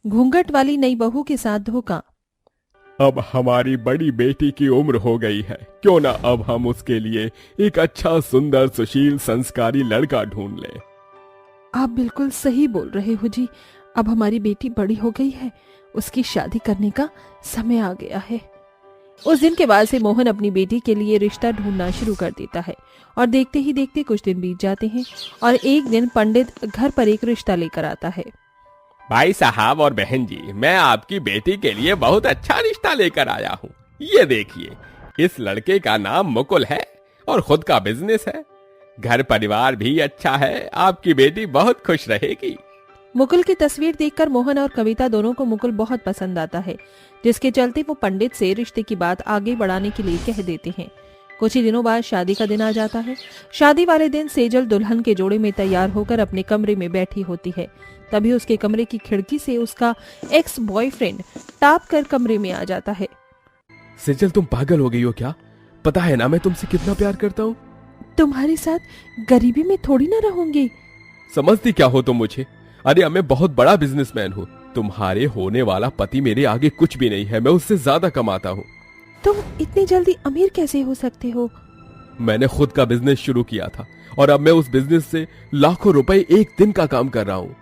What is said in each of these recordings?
घूंघट वाली नई बहू के साथ धोखा। अब हमारी बड़ी बेटी की उम्र हो गई है, क्यों ना अब हम उसके लिए एक अच्छा, सुंदर, सुशील, संस्कारी लड़का ढूंढ लें। आप बिल्कुल सही बोल रहे हो जी। अब हमारी बेटी बड़ी हो गई है, उसकी शादी करने का समय आ गया है। उस दिन के बाद से मोहन अपनी बेटी के लिए रिश्ता ढूंढना शुरू कर देता है और देखते ही देखते कुछ दिन बीत जाते हैं और एक दिन पंडित घर पर एक रिश्ता लेकर आता है। भाई साहब और बहन जी, मैं आपकी बेटी के लिए बहुत अच्छा रिश्ता लेकर आया हूँ। ये देखिए, इस लड़के का नाम मुकुल है और खुद का बिजनेस है। घर परिवार भी अच्छा है, आपकी बेटी बहुत खुश रहेगी। मुकुल की तस्वीर देखकर मोहन और कविता दोनों को मुकुल बहुत पसंद आता है, जिसके चलते वो पंडित से रिश्ते की बात आगे बढ़ाने के लिए कह देते हैं। कुछ ही दिनों बाद शादी का दिन आ जाता है। शादी वाले दिन सेजल दुल्हन के जोड़े में तैयार होकर अपने कमरे में बैठी होती है। तभी उसके कमरे की खिड़की से उसका एक्स बॉयफ्रेंड टाप कर कमरे में आ जाता है। सेजल, तुम पागल हो गई हो क्या? पता है ना मैं तुमसे कितना प्यार करता हूँ। तुम्हारे साथ गरीबी में थोड़ी ना रहूंगी। समझती क्या हो तुम मुझे? अरे मैं बहुत बड़ा बिजनेसमैन हूँ। तुम्हारे होने वाला पति मेरे आगे कुछ भी नहीं है, मैं उससे ज्यादा कमाता हूँ। तुम इतनी जल्दी अमीर कैसे हो सकते हो? मैंने खुद का बिजनेस शुरू किया था और अब मैं उस बिजनेस से लाखों रुपए एक दिन का काम कर रहा हूँ।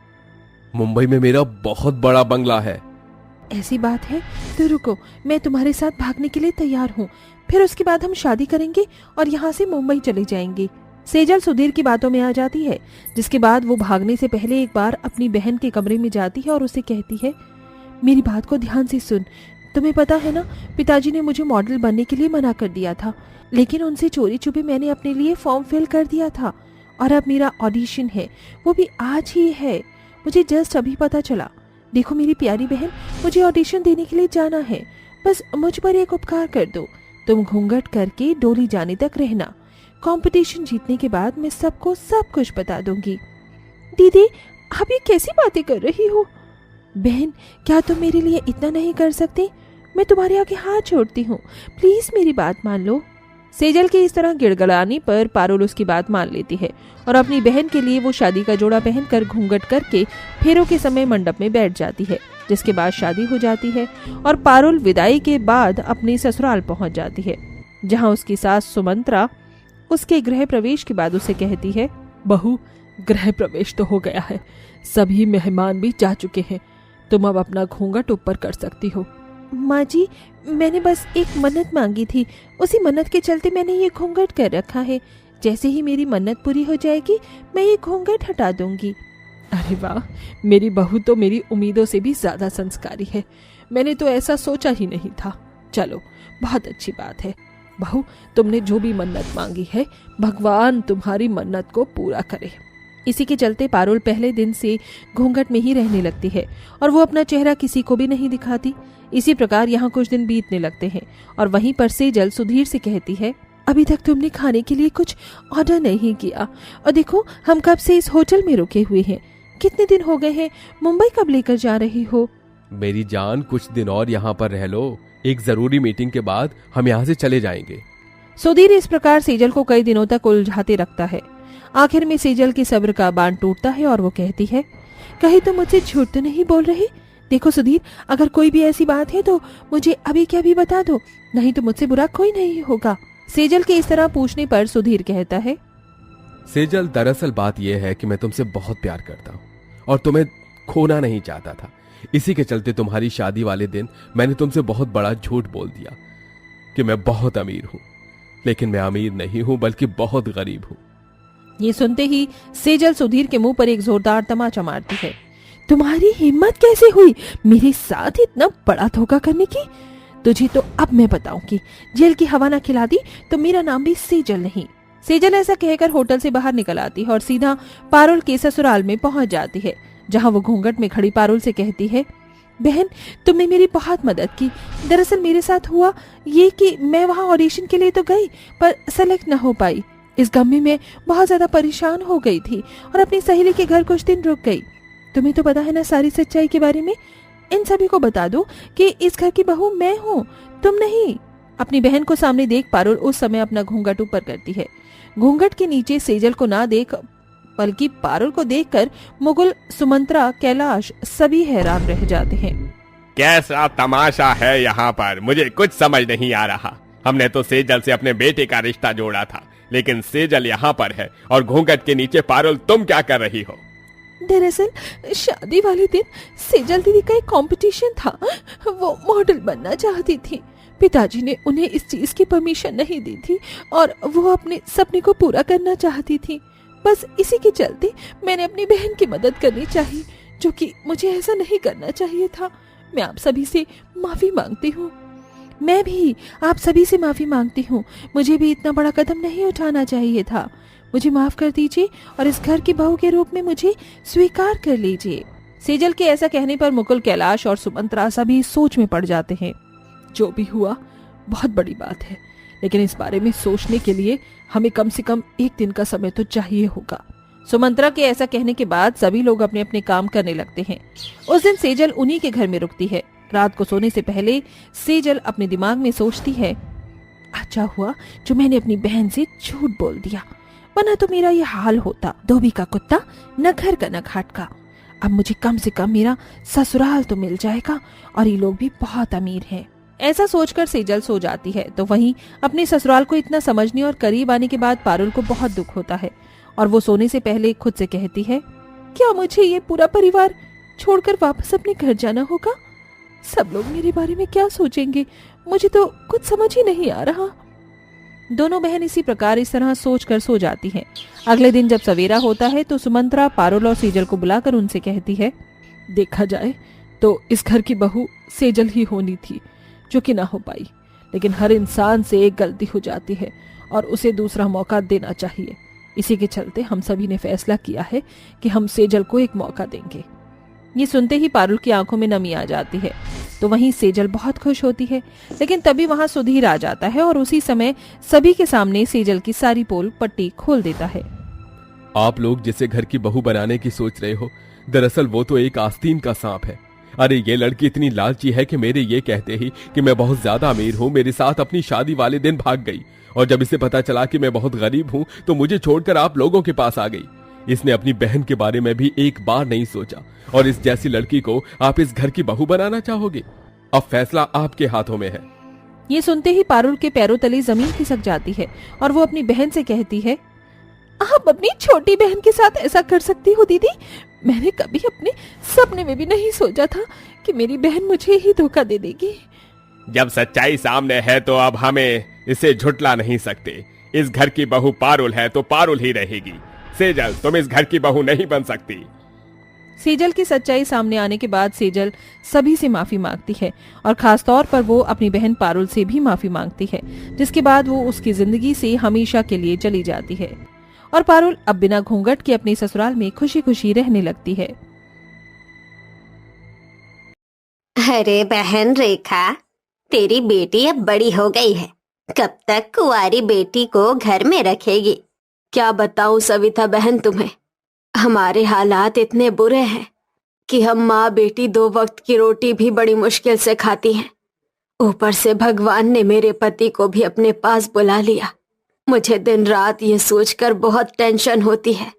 मुंबई में मेरा बहुत बड़ा बंगला है। ऐसी बात है तो रुको, मैं तुम्हारे साथ भागने के लिए तैयार हूँ। फिर उसके बाद हम शादी करेंगे और यहाँ से मुंबई चले जाएंगे। सेजल सुधीर की बातों में आ जाती है, जिसके बाद वो भागने से पहले एक बार अपनी बहन के कमरे में जाती है और उसे कहती है, मेरी बात को ध्यान से सुन। तुम्हें पता है ना, पिताजी ने मुझे मॉडल बनने के लिए मना कर दिया था, लेकिन उनसे चोरी छुपे मैंने अपने लिए फॉर्म फिल कर दिया था और अब मेरा ऑडिशन है, वो भी आज ही है। मुझे जस्ट अभी पता चला। देखो मेरी प्यारी बहन, मुझे ऑडिशन देने के लिए जाना है। बस मुझ पर एक उपकार कर दो, तुम घूंघट करके डोली जाने तक रहना। कंपटीशन जीतने के बाद मैं सबको सब कुछ बता दूंगी। दीदी, आप ये कैसी बातें कर रही हो? बहन, क्या तुम मेरे लिए इतना नहीं कर सकती? मैं तुम्हारे आगे हाथ जोड़ती हूँ, प्लीज मेरी बात मान लो। सेजल के इस तरह गिड़गिड़ाने पर पारुल उसकी बात मान लेती है और अपनी बहन के लिए वो शादी का जोड़ा पहनकर घूंघट करके फेरों के समय मंडप में बैठ जाती है, जिसके बाद शादी हो जाती है और पारुल विदाई के बाद अपने ससुराल पहुंच जाती है, जहां उसकी सास सुमंत्रा उसके गृह प्रवेश के बाद उसे कहती है, बहू, गृह प्रवेश तो हो गया है, सभी मेहमान भी जा चुके हैं, तुम अब अपना घूंघट ऊपर कर सकती हो। माँ जी, मैंने बस एक मन्नत मांगी थी, उसी मन्नत के चलते मैंने ये घूंघट कर रखा है। जैसे ही मेरी मन्नत पूरी हो जाएगी मैं ये घूंघट हटा दूंगी। अरे वाह, मेरी बहू तो मेरी उम्मीदों से भी ज्यादा संस्कारी है। मैंने तो ऐसा सोचा ही नहीं था। चलो, बहुत अच्छी बात है। बहू, तुमने जो भी मन्नत मांगी है, भगवान तुम्हारी मन्नत को पूरा करे। इसी के चलते पारुल पहले दिन से घूंघट में ही रहने लगती है और वो अपना चेहरा किसी को भी नहीं दिखाती। इसी प्रकार यहाँ कुछ दिन बीतने लगते हैं और वहीं पर सेजल सुधीर से कहती है, अभी तक तुमने खाने के लिए कुछ ऑर्डर नहीं किया और देखो हम कब से इस होटल में रुके हुए हैं। कितने दिन हो गए हैं? मुंबई कब लेकर जा रही हो? मेरी जान, कुछ दिन और यहाँ पर रह लो, एक जरूरी मीटिंग के बाद हम यहाँ से चले जाएंगे। सुधीर इस प्रकार सेजल को कई दिनों तक उलझाते रखता है। आखिर में सेजल के सब्र का बांध टूटता है और वो कहती है, कहीं तुम मुझसे झूठ तो नहीं बोल रही? देखो सुधीर, अगर कोई भी ऐसी बात है तो मुझे अभी क्या भी बता दो, नहीं तो मुझसे बुरा कोई नहीं होगा। सेजल के इस तरह पूछने पर सुधीर कहता है, सेजल, दरअसल बात यह है कि मैं तुमसे बहुत प्यार करता हूँ और तुम्हें खोना नहीं चाहता था। इसी के चलते तुम्हारी शादी वाले दिन मैंने तुमसे बहुत बड़ा झूठ बोल दिया कि मैं बहुत अमीर हूँ, लेकिन मैं अमीर नहीं हूँ बल्कि बहुत गरीब हूँ। ये सुनते ही सेजल सुधीर के मुंह पर एक जोरदार तमाचा मारती है। तुम्हारी हिम्मत कैसे हुई मेरे साथ इतना बड़ा धोखा करने की? तुझे तो अब मैं बताऊंगी। जेल की हवा ना खिला दी तो मेरा नाम भी सेजल नहीं। सेजल ऐसा कहकर होटल से बाहर निकल आती है और सीधा पारुल के ससुराल में पहुंच जाती है, जहां वो घूंघट में खड़ी पारुल से कहती है, बहन, तुमने मेरी बहुत मदद की। दरअसल मेरे साथ हुआ ये कि मैं वहां ऑडिशन के लिए तो गई पर सेलेक्ट न हो पाई। इस गम में मैं बहुत ज्यादा परेशान हो गई थी और अपनी सहेली के घर कुछ दिन रुक गई। तुम्हें तो पता है ना सारी सच्चाई के बारे में। इन सभी को बता दो कि इस घर की बहू मैं हूँ, तुम नहीं। अपनी बहन को सामने देख पारुल उस समय अपना घूंघट ऊपर करती है। घूंघट के नीचे सेजल को ना देख बल्कि पारुल को देखकर मुकुल, सुमंत्रा, कैलाश सभी हैरान रह जाते हैं। कैसा तमाशा है यहाँ पर, मुझे कुछ समझ नहीं आ रहा। हमने तो सेजल से अपने बेटे का रिश्ता जोड़ा था, लेकिन सेजल यहाँ पर है और घूंघट के नीचे पारुल तुम क्या कर रही हो? दरअसल शादी वाले दिन सेजल दीदी का एक कंपटीशन था, वो मॉडल बनना चाहती थी। पिताजी ने उन्हें इस चीज की परमिशन नहीं दी थी और वो अपने सपने को पूरा करना चाहती थी। बस इसी के चलते मैंने अपनी बहन की मदद करनी चाहिए, जो कि मुझे ऐसा नहीं करना चाहिए था। मैं आप सभी से माफी मांगती हूँ। मैं भी आप सभी से माफी मांगती हूँ। मुझे भी इतना बड़ा कदम नहीं उठाना चाहिए था। मुझे माफ कर दीजिए और इस घर की बहू के रूप में मुझे स्वीकार कर लीजिए। सेजल के ऐसा कहने पर मुकुल, कैलाश और सुमंत्रा सभी सोच में पड़ जाते हैं। जो भी हुआ बहुत बड़ी बात है, लेकिन इस बारे में सोचने के लिए हमें कम से कम एक दिन का समय तो चाहिए होगा। सुमंत्रा के ऐसा कहने के बाद सभी लोग अपने अपने काम करने लगते हैं। उस दिन सेजल उन्हीं के घर में रुकती है। रात को सोने से पहले सेजल अपने दिमाग में सोचती है, अच्छा हुआ जो मैंने अपनी बहन से झूठ बोल दिया, वरना तो मेरा ये हाल होता। धोबी का कुत्ता न घर का न घाट का। अब मुझे कम से कम मेरा ससुराल तो मिल जाएगा और ये लोग भी बहुत अमीर हैं। ऐसा सोचकर सेजल सो जाती है। तो वहीं अपने ससुराल को इतना समझने और करीब आने के बाद पारुल को बहुत दुख होता है और वो सोने से पहले खुद से कहती है, क्या मुझे ये पूरा परिवार छोड़कर वापस अपने घर जाना होगा? सब लोग मेरे बारे में क्या सोचेंगे? मुझे तो कुछ समझ ही नहीं आ रहा। दोनों बहन इसी प्रकार इस तरह सोचकर सो जाती हैं। अगले दिन जब सवेरा होता है तो सुमंत्रा पारुल और सेजल को बुलाकर उनसे कहती है, देखा जाए तो इस घर की बहू सेजल ही होनी थी, जो कि ना हो पाई। लेकिन हर इंसान से एक गलती हो जाती है और उसे दूसरा मौका देना चाहिए। इसी के चलते हम सभी ने फैसला किया है कि हम सेजल को एक मौका देंगे। ये सुनते ही पारुल की आंखों में नमी आ जाती है। तो वहीं सेजल बहुत खुश होती है, लेकिन तभी वहां सुधीर आ जाता है और उसी समय सभी के सामने सेजल की सारी पोल पट्टी खोल देता है। आप लोग जिसे घर की बहू बनाने की सोच रहे हो, दरअसल वो तो एक आस्तीन का सांप है। अरे ये लड़की इतनी लालची है कि मेरे ये कहते ही कि मैं बहुत ज्यादा अमीर हूँ, मेरे साथ अपनी शादी वाले दिन भाग गई। और जब इसे पता चला कि मैं बहुत गरीब हूँ तो मुझे छोड़कर आप लोगों के पास आ गई। इसने अपनी बहन के बारे में भी एक बार नहीं सोचा और इस जैसी लड़की को आप इस घर की बहू बनाना चाहोगे? अब फैसला आपके हाथों में है। ये सुनते ही पारुल के पैरों तले जमीन खिसक जाती है और वो अपनी बहन से कहती है, आप अपनी छोटी बहन के साथ ऐसा कर सकती हो दीदी? मैंने कभी अपने सपने में भी नहीं सोचा था कि मेरी बहन मुझे ही धोखा दे देगी। जब सच्चाई सामने है तो अब हमें इसे झुटला नहीं सकते। इस घर की बहू पारुल है तो पारुल ही रहेगी। सेजल, तुम इस घर की बहू नहीं बन सकती। सेजल की सच्चाई सामने आने के बाद सेजल सभी से माफी मांगती है और खास तौर पर वो अपनी बहन पारुल से भी माफी मांगती है, जिसके बाद वो उसकी जिंदगी से हमेशा के लिए चली जाती है और पारुल अब बिना घूंघट के अपने ससुराल में खुशी खुशी रहने लगती है। अरे बहन रेखा, तेरी बेटी अब बड़ी हो गई है। कब तक कुंवारी बेटी को घर में रखेगी? क्या बताऊं सविता बहन तुम्हें, हमारे हालात इतने बुरे हैं कि हम माँ बेटी 2 वक्त की रोटी भी बड़ी मुश्किल से खाती हैं। ऊपर से भगवान ने मेरे पति को भी अपने पास बुला लिया। मुझे दिन रात ये सोचकर बहुत टेंशन होती है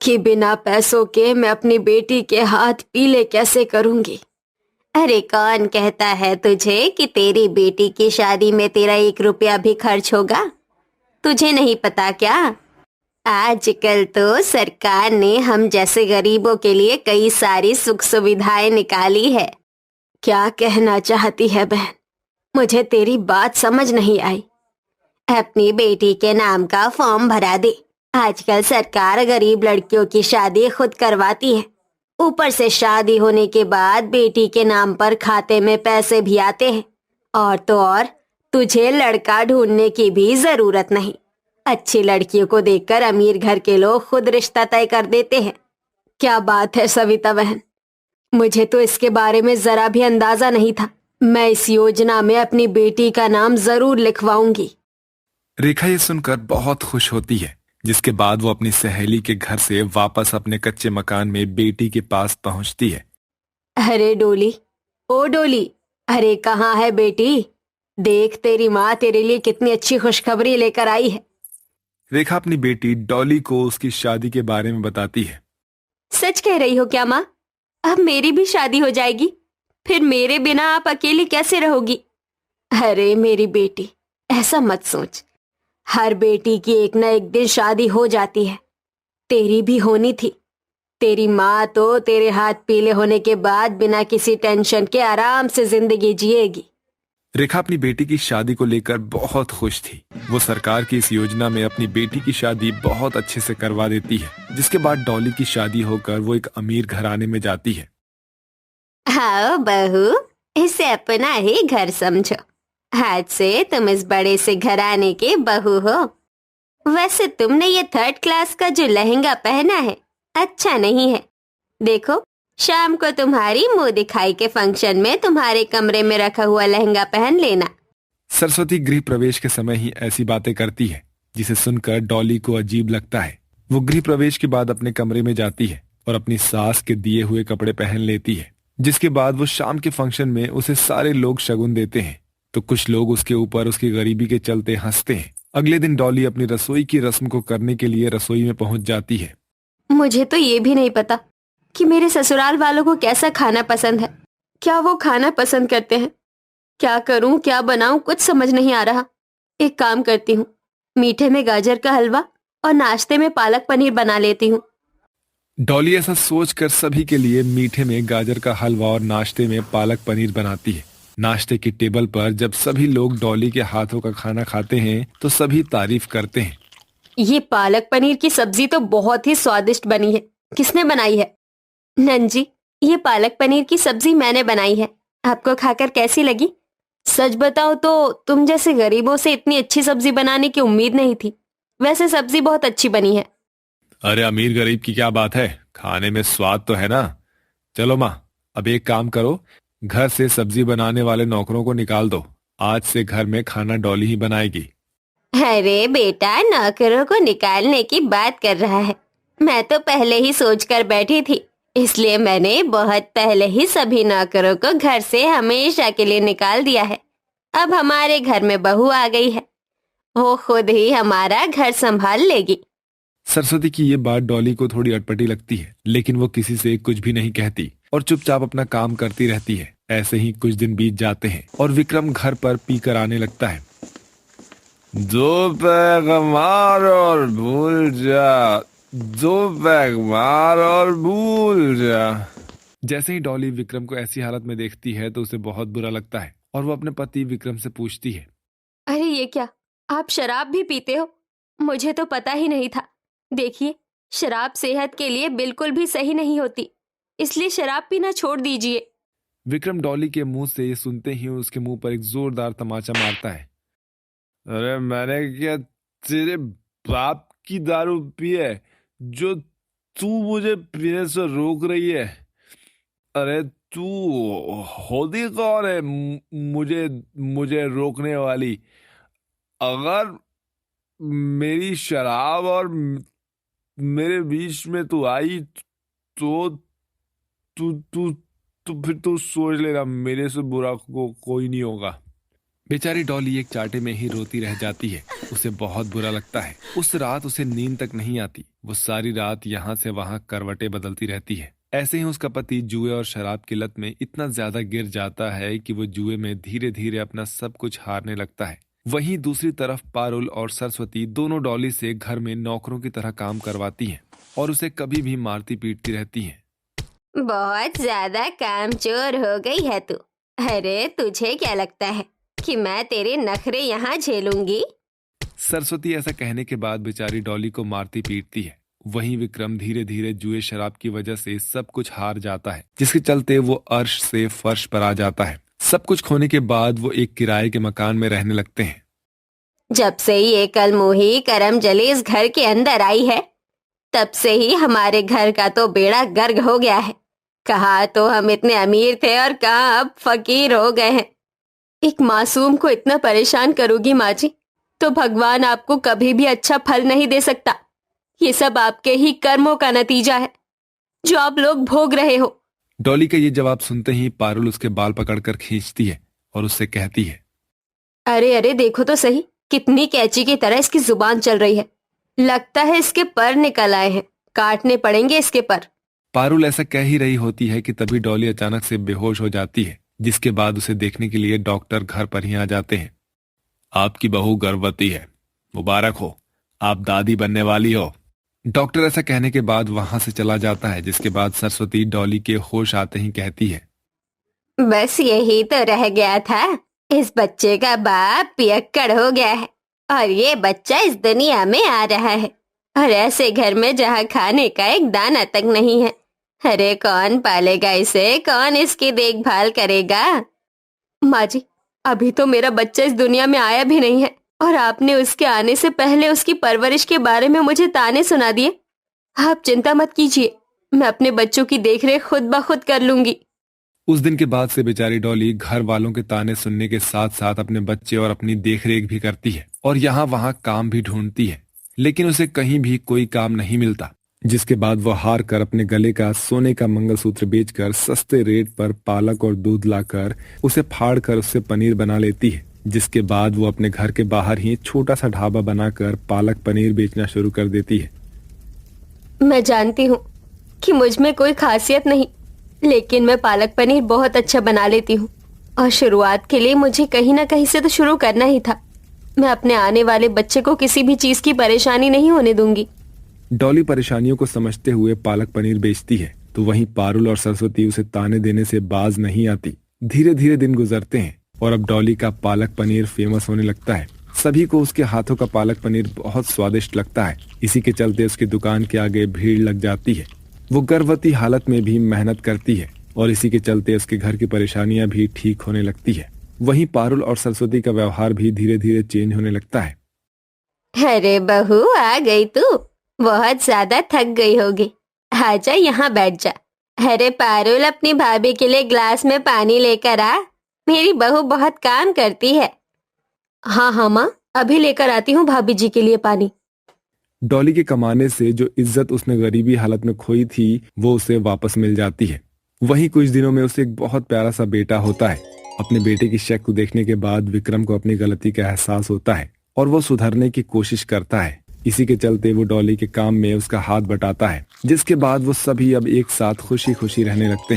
कि बिना पैसों के मैं अपनी बेटी के हाथ पीले कैसे करूंगी। अरे कौन कहता है तुझे कि तेरी बेटी की शादी में तेरा 1 रुपया भी खर्च होगा? तुझे नहीं पता क्या? आजकल तो सरकार ने हम जैसे गरीबों के लिए कई सारी सुख सुविधाएं निकाली है। क्या कहना चाहती है बहन? मुझे तेरी बात समझ नहीं आई। अपनी बेटी के नाम का फॉर्म भरा दे। आजकल सरकार गरीब लड़कियों की शादी खुद करवाती है। ऊपर से शादी होने के बाद बेटी के नाम पर खाते में पैसे भी आते हैं। और तो और तुझे लड़का ढूंढने की भी जरूरत नहीं। अच्छी लड़कियों को देखकर अमीर घर के लोग खुद रिश्ता तय कर देते हैं। क्या बात है सविता बहन, मुझे तो इसके बारे में जरा भी अंदाजा नहीं था। मैं इस योजना में अपनी बेटी का नाम जरूर लिखवाऊंगी। रेखा ये सुनकर बहुत खुश होती है, जिसके बाद वो अपनी सहेली के घर से वापस अपने कच्चे मकान में बेटी के पास पहुंचती है। अरे डोली, ओ डोली, अरे कहाँ है बेटी? देख तेरी माँ तेरे लिए कितनी अच्छी खुशखबरी लेकर आई है। रेखा अपनी बेटी डॉली को उसकी शादी के बारे में बताती है। सच कह रही हो क्या माँ? अब मेरी भी शादी हो जाएगी, फिर मेरे बिना आप अकेली कैसे रहोगी? अरे मेरी बेटी, ऐसा मत सोच। हर बेटी की एक ना एक दिन शादी हो जाती है। तेरी भी होनी थी। तेरी माँ तो तेरे हाथ पीले होने के बाद बिना किसी टेंशन के आराम से जिंदगी जिएगी। रेखा अपनी बेटी की शादी को लेकर बहुत खुश थी। वो सरकार की इस योजना में अपनी बेटी की शादी बहुत अच्छे से करवा देती है, जिसके बाद डॉली की शादी होकर वो एक अमीर घराने में जाती है। आओ बहू, इसे अपना ही घर समझो। आज से तुम इस बड़े से घराने के बहू हो। वैसे तुमने ये 3rd क्लास का जो लहंगा पहना है अच्छा नहीं है। देखो, शाम को तुम्हारी मुंह दिखाई के फंक्शन में तुम्हारे कमरे में रखा हुआ लहंगा पहन लेना। सरस्वती गृह प्रवेश के समय ही ऐसी बातें करती है, जिसे सुनकर डॉली को अजीब लगता है। वो गृह प्रवेश के बाद अपने कमरे में जाती है और अपनी सास के दिए हुए कपड़े पहन लेती है, जिसके बाद वो शाम के फंक्शन में उसे सारे लोग शगुन देते हैं, तो कुछ लोग उसके ऊपर उसकी गरीबी के चलते हंसते हैं। अगले दिन डॉली अपनी रसोई की रस्म को करने के लिए रसोई में पहुंच जाती है। मुझे तो ये भी नहीं पता कि मेरे ससुराल वालों को कैसा खाना पसंद है। क्या वो खाना पसंद करते हैं? क्या करूं, क्या बनाऊं, कुछ समझ नहीं आ रहा। एक काम करती हूँ, मीठे में गाजर का हलवा और नाश्ते में पालक पनीर बना लेती हूँ। डॉली ऐसा सोचकर सभी के लिए मीठे में गाजर का हलवा और नाश्ते में पालक पनीर बनाती है। नाश्ते की टेबल पर जब सभी लोग डॉली के हाथों का खाना खाते हैं तो सभी तारीफ करते हैं। ये पालक पनीर की सब्जी तो बहुत ही स्वादिष्ट बनी है। किसने बनाई है? नंजी, ये पालक पनीर की सब्जी मैंने बनाई है। आपको खाकर कैसी लगी? सच बताओ तो तुम जैसे गरीबों से इतनी अच्छी सब्जी बनाने की उम्मीद नहीं थी। वैसे सब्जी बहुत अच्छी बनी है। अरे अमीर गरीब की क्या बात है, खाने में स्वाद तो है ना। चलो माँ, अब एक काम करो, घर से सब्जी बनाने वाले नौकरों को निकाल दो। आज से घर में खाना डॉली ही बनाएगी। अरे बेटा, नौकरों को निकालने की बात कर रहा है। मैं तो पहले ही सोचकर बैठी थी, इसलिए मैंने बहुत पहले ही सभी नौकरों को घर से हमेशा के लिए निकाल दिया है। अब हमारे घर में बहू आ गई है, वो खुद ही हमारा घर संभाल लेगी। सरस्वती की ये बात डॉली को थोड़ी अटपटी लगती है, लेकिन वो किसी से कुछ भी नहीं कहती और चुपचाप अपना काम करती रहती है। ऐसे ही कुछ दिन बीत जाते हैं और विक्रम घर पर पीकर आने लगता है। दो पैग मार और भूल जा, दो पैग मार और भूल जा। जैसे ही डॉली विक्रम को ऐसी हालत में देखती है तो उसे बहुत बुरा लगता है और वो अपने पति विक्रम से पूछती है, अरे ये क्या, आप शराब भी पीते हो? मुझे तो पता ही नहीं था। देखिए, शराब सेहत के लिए बिल्कुल भी सही नहीं होती, इसलिए शराब पीना छोड़ दीजिए। विक्रम डॉली के मुंह से ये सुनते ही उसके मुंह पर एक जोरदार तमाचा मारता है। अरे मैंने क्या तेरे बाप की दारू पी है जो तू मुझे पीने से रोक रही है? अरे तू होती कौन है मुझे रोकने वाली? अगर मेरी शराब और मेरे बीच में तू आई तो तू तू तो फिर तू सोच लेना, मेरे से बुरा कोई नहीं होगा। बेचारी डॉली एक चाटे में ही रोती रह जाती है। उसे बहुत बुरा लगता है। उस रात उसे नींद तक नहीं आती। वो सारी रात यहाँ से वहां करवटें बदलती रहती है। ऐसे ही उसका पति जुए और शराब की लत में इतना ज्यादा गिर जाता है कि वो जुए में धीरे धीरे अपना सब कुछ हारने लगता है। वहीं दूसरी तरफ पारुल और सरस्वती दोनों डॉली से घर में नौकरों की तरह काम करवाती हैं और उसे कभी भी मारती पीटती रहती हैं। बहुत ज्यादा कामचोर हो गई है तू। अरे तुझे क्या लगता है कि मैं तेरे नखरे यहाँ झेलूंगी? सरस्वती ऐसा कहने के बाद बेचारी डॉली को मारती पीटती है। वहीं विक्रम धीरे धीरे जुए शराब की वजह से सब कुछ हार जाता है, जिसके चलते वो अर्श से फर्श पर आ जाता है। सब कुछ खोने के बाद वो एक किराए के मकान में रहने लगते हैं। जब से ये कलमुही करमजली इस घर के अंदर आई है, तब से ही हमारे घर का तो बेड़ा गर्क हो गया है। कहाँ तो हम इतने अमीर थे और कहाँ अब फकीर हो गए हैं। एक मासूम को इतना परेशान करोगी माँ जी, तो भगवान आपको कभी भी अच्छा फल नहीं दे सकता। ये सब आपके ही कर्मों का नतीजा है जो आप लोग भोग रहे हो। डॉली का ये जवाब सुनते ही पारुल उसके बाल पकड़कर खींचती है और उससे कहती है, अरे अरे देखो तो सही, कितनी कैंची की तरह इसकी जुबान चल रही है। लगता है इसके पर निकल आए हैं, काटने पड़ेंगे इसके पर। पारुल ऐसा कह ही रही होती है कि तभी डॉली अचानक से बेहोश हो जाती है, जिसके बाद उसे देखने के लिए डॉक्टर घर पर ही आ जाते हैं। आपकी बहू गर्भवती है, मुबारक हो, आप दादी बनने वाली हो। डॉक्टर ऐसा कहने के बाद वहां से चला जाता है, जिसके बाद सरस्वती डॉली के होश आते ही कहती है, बस यही तो रह गया था, इस बच्चे का बाप पियक्कड़ हो गया है और ये बच्चा इस दुनिया में आ रहा है, और ऐसे घर में जहाँ खाने का एक दाना तक नहीं है। अरे कौन पालेगा इसे, कौन इसकी देखभाल करेगा? माँ जी, अभी तो मेरा बच्चा इस दुनिया में आया भी नहीं है और आपने उसके आने से पहले उसकी परवरिश के बारे में मुझे ताने सुना दिए। आप चिंता मत कीजिए, मैं अपने बच्चों की देखरेख खुद ब खुद कर लूंगी। उस दिन के बाद से बेचारी डॉली घर वालों के ताने सुनने के साथ साथ अपने बच्चे और अपनी देखरेख भी करती है और यहाँ वहाँ काम भी ढूंढती है, लेकिन उसे कहीं भी कोई काम नहीं मिलता। जिसके बाद वो हार कर अपने गले का सोने का मंगलसूत्र बेचकर सस्ते रेट पर पालक और दूध लाकर उसे फाड़ कर उससे पनीर बना लेती है। जिसके बाद वो अपने घर के बाहर ही छोटा सा ढाबा बनाकर पालक पनीर बेचना शुरू कर देती है। मैं जानती हूँ कि मुझ में कोई खासियत नहीं, लेकिन मैं पालक पनीर बहुत अच्छा बना लेती हूँ और शुरुआत के लिए मुझे कहीं ना कहीं से तो शुरू करना ही था। मैं अपने आने वाले बच्चे को किसी भी चीज की परेशानी नहीं होने दूंगी। डॉली परेशानियों को समझते हुए पालक पनीर बेचती है, तो वहीं पारुल और सरस्वती उसे ताने देने से बाज नहीं आती। धीरे धीरे दिन गुजरते हैं और अब डॉली का पालक पनीर फेमस होने लगता है। सभी को उसके हाथों का पालक पनीर बहुत स्वादिष्ट लगता है। इसी के चलते उसकी दुकान के आगे भीड़ लग जाती है। वो गर्भवती हालत में भी मेहनत करती है और इसी के चलते उसके घर की परेशानियां भी ठीक होने लगती है। वहीं पारुल और सरस्वती का व्यवहार भी धीरे धीरे चेंज होने लगता है। अरे बहू, आ गई तू, बहुत ज्यादा थक गई होगी, आजा यहाँ बैठ जा। अरे पारुल, अपनी भाभी के लिए ग्लास में पानी लेकर आ, मेरी बहू बहुत काम करती है। हाँ हाँ माँ, अभी लेकर आती हूँ भाभी जी के लिए पानी। डॉली के कमाने से जो इज्जत उसने गरीबी हालत में खोई थी वो उसे वापस मिल जाती है। वहीं कुछ दिनों में उसे एक बहुत प्यारा सा बेटा होता है। अपने बेटे की शक को देखने के बाद विक्रम को अपनी गलती का एहसास होता है और वो सुधरने की कोशिश करता है। इसी के चलते वो डॉली के काम में उसका हाथ बटाता है, जिसके बाद वो सभी अब एक साथ खुशी खुशी रहने लगते हैं।